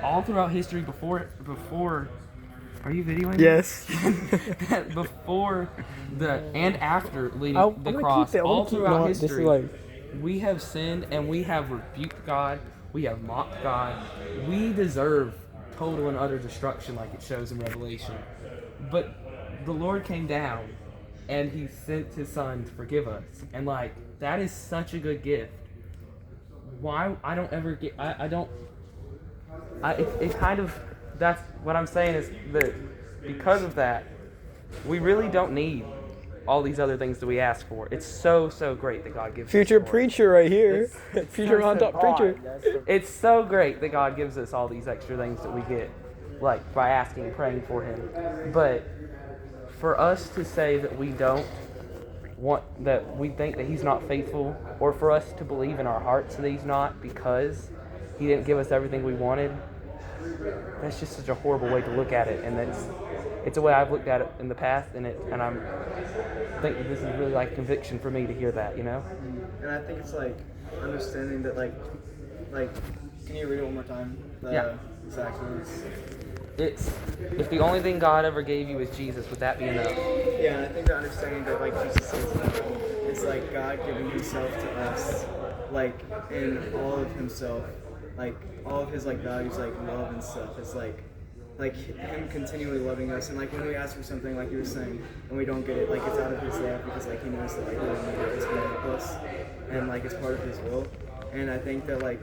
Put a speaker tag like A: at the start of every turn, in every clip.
A: all throughout history before. Are you videoing?
B: Yes.
A: That before and after leading the cross, all throughout history, we have sinned and we have rebuked God. We have mocked God. We deserve total and utter destruction, like it shows in Revelation. But the Lord came down and He sent His Son to forgive us, and like that is such a good gift. Why I don't ever get it kind of, that's what I'm saying is that because of that, we really don't need all these other things that we ask for. It's so great that God gives
B: Future
A: us
B: preacher right here.
A: It's
B: Future Mountaintop preacher.
A: It's so great that God gives us all these extra things that we get, like by asking and praying for Him. But for us to say that we don't that we think that He's not faithful, or for us to believe in our hearts that He's not because He didn't give us everything we wanted, that's just such a horrible way to look at it. And it's a way I've looked at it in the past, and I think that this is really like conviction for me to hear that, you know?
C: And I think it's like understanding that like can you read it one more time?
A: Yeah.
C: Exact words.
A: It's, if the only thing God ever gave you is Jesus, would that be enough?
C: Yeah, and I think the understanding that like Jesus is enough, it's like God giving Himself to us, like in all of Himself, like all of His like values, like love and stuff. It's like Him continually loving us, and like when we ask for something, like you were saying, and we don't get it, like it's out of His love because like He knows that like we don't need it, it's gonna help us, and like it's part of His will. And I think that like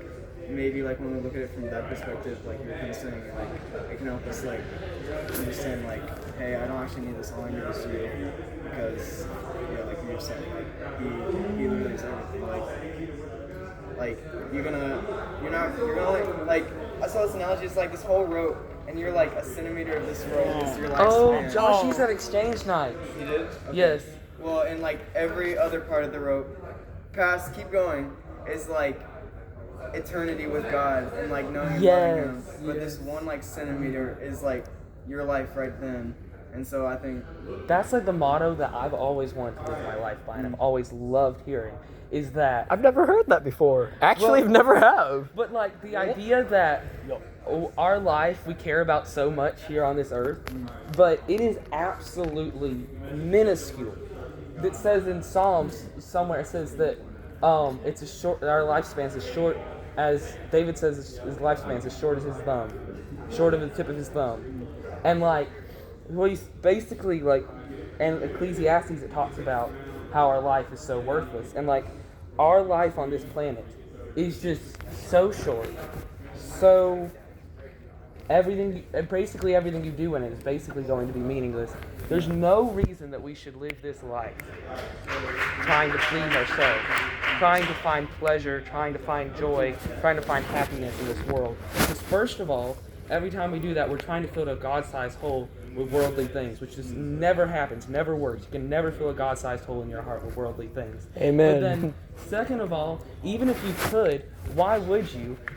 C: maybe like when we look at it from that perspective, like you're kind of saying, like it can help us like understand like, hey, I don't actually need this, all I need is you, because yeah, like you were saying, like he literally is everything. Like you're gonna like I saw this analogy, it's like this whole rope, and you're like a centimeter of this rope is your lifespan.
A: Oh, Josh, he's at exchange night.
C: You did? Okay.
A: Yes.
C: Well, and like every other part of the rope, keep going, is like eternity with God and like knowing and loving Him. But this one like centimeter is like your life right then. And so I think
A: that's like the motto that I've always wanted to live my life by, and I've always loved hearing, is that
B: I've never heard that before. Actually, I've never have.
A: But like the idea that our life we care about so much here on this earth, but it is absolutely minuscule. It says in Psalms somewhere, it says that it's as short, our lifespan's as short as David says his lifespan's as short as his thumb, short of the tip of his thumb. And like what he's basically like, and Ecclesiastes, it talks about how our life is so worthless, and like our life on this planet is just so short, so basically everything you do in it is basically going to be meaningless. There's no reason that we should live this life trying to please ourselves, trying to find pleasure, trying to find joy, trying to find happiness in this world. Because first of all, every time we do that, we're trying to fill a God-sized hole with worldly things, which just never happens, never works. You can never fill a God-sized hole in your heart with worldly things.
B: Amen.
A: But then, second of all, even if you could, why would you?